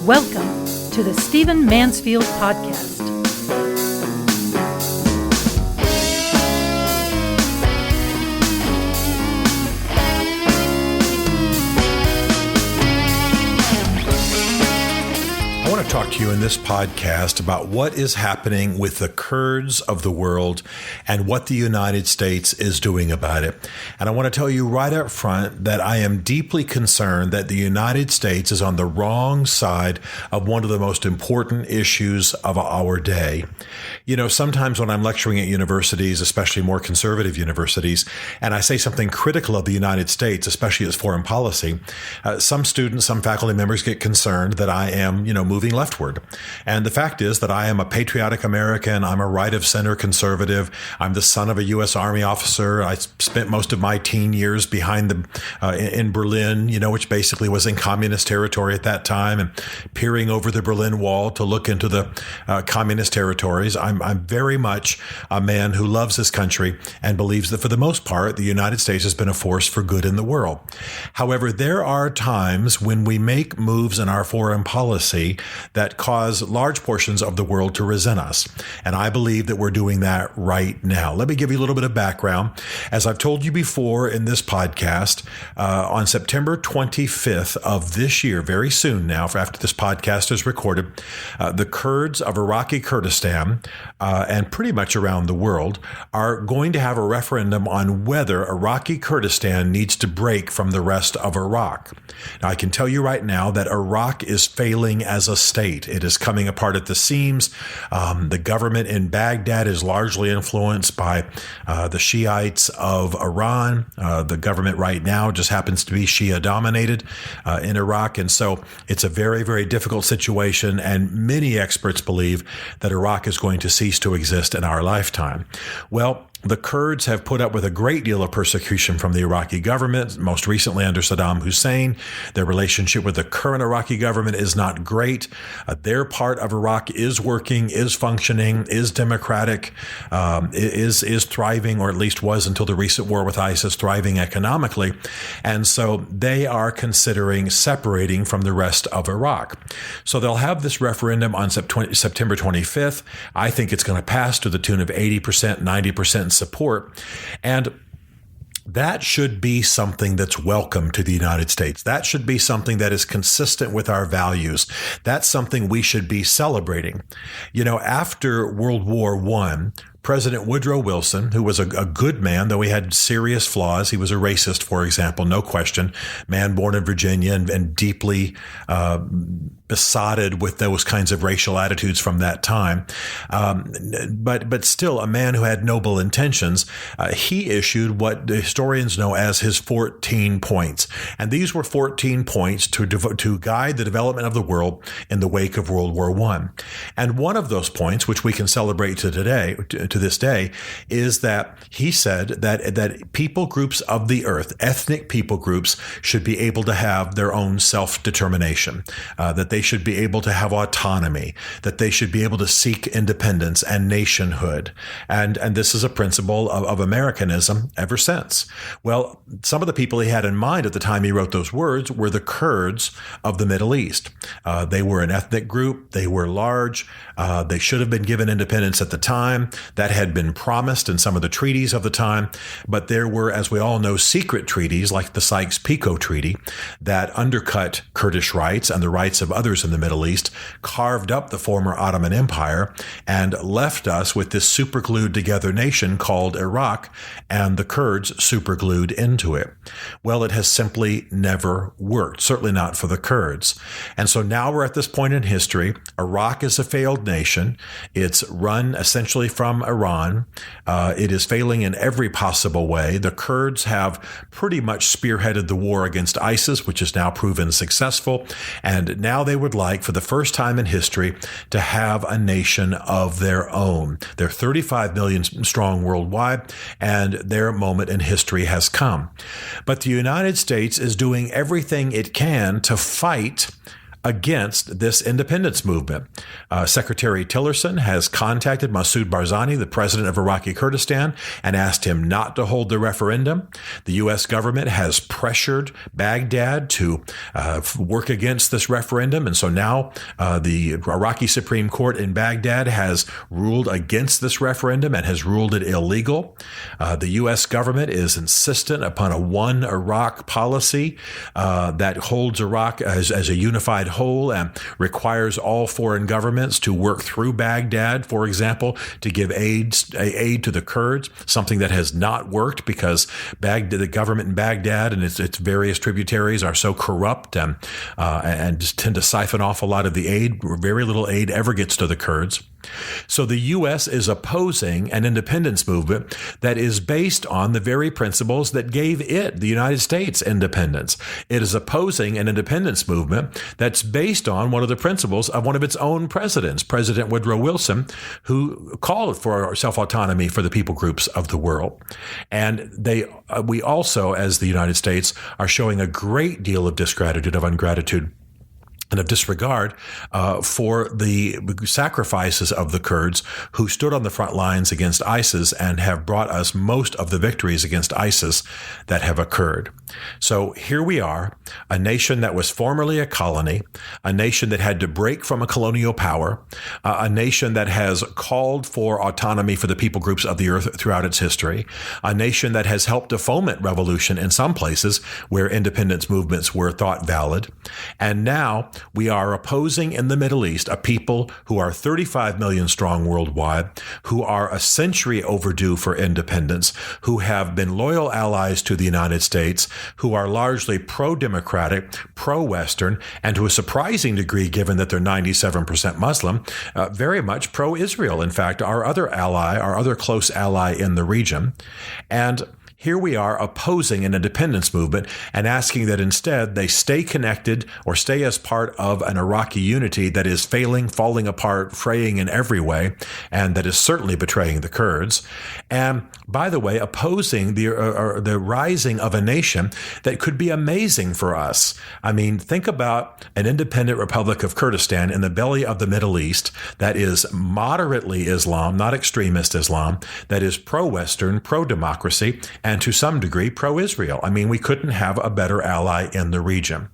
Welcome to the Stephen Mansfield Podcast. I want to talk to you in this podcast about what is happening with the Kurds of the world and what the United States is doing about it. And I want to tell you right up front that I am deeply concerned that the United States is on the wrong side of one of the most important issues of our day. You know, sometimes when I'm lecturing at universities, especially more conservative universities, and I say something critical of the United States, especially its foreign policy, some students, some faculty members get concerned that I am, moving leftward. And the fact is that I am a patriotic American. I'm a right of center conservative. I'm the son of a U.S. Army officer. I spent most of my teen years behind in Berlin, which basically was in communist territory at that time, and peering over the Berlin Wall to look into the communist territories. I'm very much a man who loves this country and believes that for the most part, the United States has been a force for good in the world. However, there are times when we make moves in our foreign policy that cause large portions of the world to resent us. And I believe that we're doing that right now. Let me give you a little bit of background. As I've told you before in this podcast, on September 25th of this year, very soon now, after this podcast is recorded, the Kurds of Iraqi Kurdistan and pretty much around the world are going to have a referendum on whether Iraqi Kurdistan needs to break from the rest of Iraq. Now, I can tell you right now that Iraq is failing as a state. It is coming apart at the seams. The government in Baghdad is largely influenced by the Shiites of Iran. The government right now just happens to be Shia dominated in Iraq. And so it's a very, very difficult situation. And many experts believe that Iraq is going to cease to exist in our lifetime. Well, the Kurds have put up with a great deal of persecution from the Iraqi government, most recently under Saddam Hussein. Their relationship with the current Iraqi government is not great. Their part of Iraq is working, is functioning, is democratic, is thriving, or at least was until the recent war with ISIS, thriving economically. And so they are considering separating from the rest of Iraq. So they'll have this referendum on September 25th. I think it's going to pass to the tune of 80%, 90% support. And that should be something that's welcome to the United States. That should be something that is consistent with our values. That's something we should be celebrating. After World War I, President Woodrow Wilson, who was a good man, though he had serious flaws. He was a racist, for example, no question. Man born in Virginia and deeply besotted with those kinds of racial attitudes from that time. But still a man who had noble intentions. He issued what historians know as his 14 points. And these were 14 points to guide the development of the world in the wake of World War I. And one of those points, which we can celebrate to this day, is that he said that people groups of the earth, ethnic people groups, should be able to have their own self-determination, that they should be able to have autonomy, that they should be able to seek independence and nationhood. And this is a principle of Americanism ever since. Well, some of the people he had in mind at the time he wrote those words were the Kurds of the Middle East. They were an ethnic group. They were large. They should have been given independence at the time. That had been promised in some of the treaties of the time. But there were, as we all know, secret treaties like the Sykes-Picot Treaty that undercut Kurdish rights and the rights of others in the Middle East, carved up the former Ottoman Empire, and left us with this superglued together nation called Iraq, and the Kurds superglued into it. Well, it has simply never worked, certainly not for the Kurds. And so now we're at this point in history. Iraq is a failed nation. It's run essentially from Iran. It is failing in every possible way. The Kurds have pretty much spearheaded the war against ISIS, which is now proven successful. And now they would like, for the first time in history, to have a nation of their own. They're 35 million strong worldwide, and their moment in history has come. But the United States is doing everything it can to fight against this independence movement. Secretary Tillerson has contacted Masoud Barzani, the president of Iraqi Kurdistan, and asked him not to hold the referendum. The U.S. government has pressured Baghdad to work against this referendum. And so now the Iraqi Supreme Court in Baghdad has ruled against this referendum and has ruled it illegal. The U.S. government is insistent upon a one Iraq policy that holds Iraq as a unified whole and requires all foreign governments to work through Baghdad, for example, to give aid to the Kurds, something that has not worked because the government in Baghdad and its various tributaries are so corrupt and just tend to siphon off a lot of the aid. Very little aid ever gets to the Kurds. So the U.S. is opposing an independence movement that is based on the very principles that gave it, the United States, independence. It is opposing an independence movement that's based on one of the principles of one of its own presidents, President Woodrow Wilson, who called for self-autonomy for the people groups of the world. And we also, as the United States, are showing a great deal of disgratitude, of ungratitude, and of disregard for the sacrifices of the Kurds who stood on the front lines against ISIS and have brought us most of the victories against ISIS that have occurred. So here we are, a nation that was formerly a colony, a nation that had to break from a colonial power, a nation that has called for autonomy for the people groups of the earth throughout its history, a nation that has helped to foment revolution in some places where independence movements were thought valid. And now we are opposing in the Middle East a people who are 35 million strong worldwide, who are a century overdue for independence, who have been loyal allies to the United States, who are largely pro-democratic, pro-Western, and to a surprising degree, given that they're 97% Muslim, very much pro-Israel. In fact, our other close ally in the region. And here we are opposing an independence movement and asking that instead they stay connected or stay as part of an Iraqi unity that is failing, falling apart, fraying in every way, and that is certainly betraying the Kurds. And by the way, opposing the rising of a nation that could be amazing for us. I mean, think about an independent Republic of Kurdistan in the belly of the Middle East that is moderately Islam, not extremist Islam, that is pro-Western, pro-democracy, and to some degree pro-Israel. I mean, we couldn't have a better ally in the region.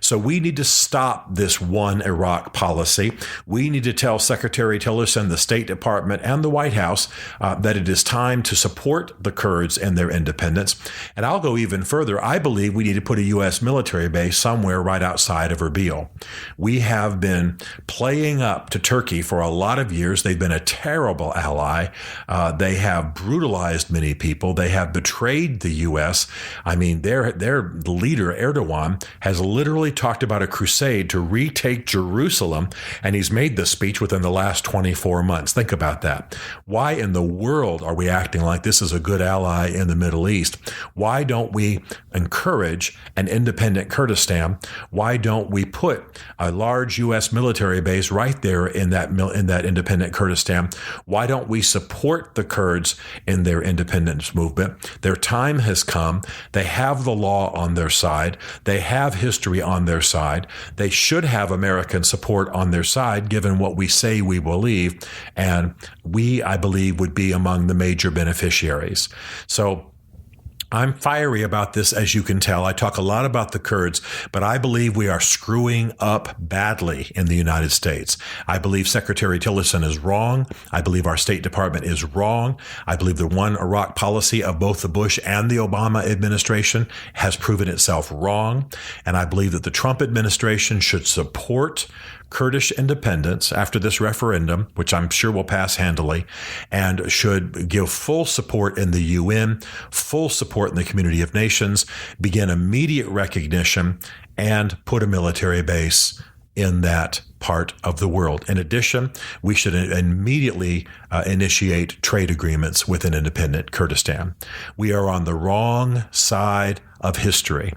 So we need to stop this one Iraq policy. We need to tell Secretary Tillerson, the State Department, and the White House that it is time to support the Kurds in their independence. And I'll go even further. I believe we need to put a U.S. military base somewhere right outside of Erbil. We have been playing up to Turkey for a lot of years. They've been a terrible ally. They have brutalized many people. They have betrayed the U.S. I mean, their leader, Erdogan, has literally talked about a crusade to retake Jerusalem, and he's made this speech within the last 24 months. Think about that. Why in the world are we acting like this is a good ally in the Middle East? Why don't we encourage an independent Kurdistan? Why don't we put a large U.S. military base right there in that independent Kurdistan? Why don't we support the Kurds in their independence movement? Their time has come. They have the law on their side. They have history on their side. They should have American support on their side, given what we say we believe. And we, I believe, would be among the major beneficiaries. So I'm fiery about this, as you can tell. I talk a lot about the Kurds, but I believe we are screwing up badly in the United States. I believe Secretary Tillerson is wrong. I believe our State Department is wrong. I believe the one Iraq policy of both the Bush and the Obama administration has proven itself wrong. And I believe that the Trump administration should support Kurdish independence after this referendum, which I'm sure will pass handily, and should give full support in the UN, full support in the community of nations, begin immediate recognition, and put a military base in that part of the world. In addition, we should immediately initiate trade agreements with an independent Kurdistan. We are on the wrong side of history,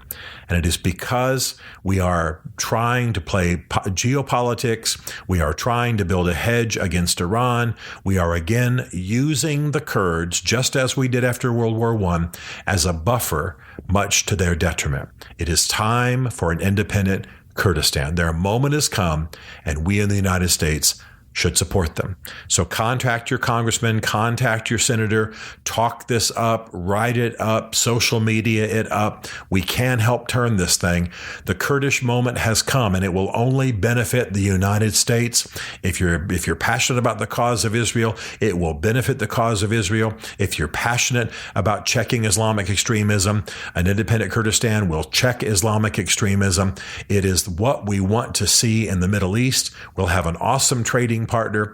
and it is because we are trying to play geopolitics. We are trying to build a hedge against Iran. We are again using the Kurds, just as we did after World War I, as a buffer, much to their detriment. It is time for an independent Kurdistan. Their moment has come, and we in the United States should support them. So contact your congressman, contact your senator, talk this up, write it up, social media it up. We can help turn this thing. The Kurdish moment has come, and it will only benefit the United States. If you're passionate about the cause of Israel, it will benefit the cause of Israel. If you're passionate about checking Islamic extremism, an independent Kurdistan will check Islamic extremism. It is what we want to see in the Middle East. We'll have an awesome trading partner,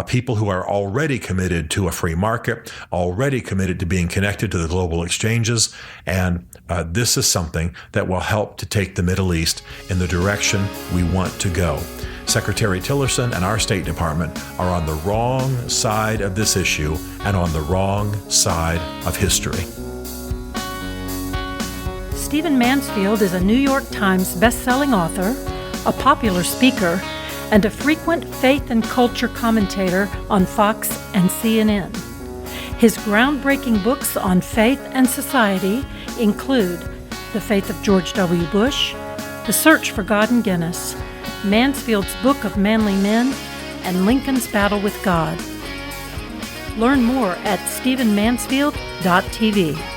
people who are already committed to a free market, already committed to being connected to the global exchanges. And this is something that will help to take the Middle East in the direction we want to go. Secretary Tillerson and our State Department are on the wrong side of this issue and on the wrong side of history. Stephen Mansfield is a New York Times best-selling author, a popular speaker, and a frequent faith and culture commentator on Fox and CNN. His groundbreaking books on faith and society include The Faith of George W. Bush, The Search for God in Guinness, Mansfield's Book of Manly Men, and Lincoln's Battle with God. Learn more at stephenmansfield.tv.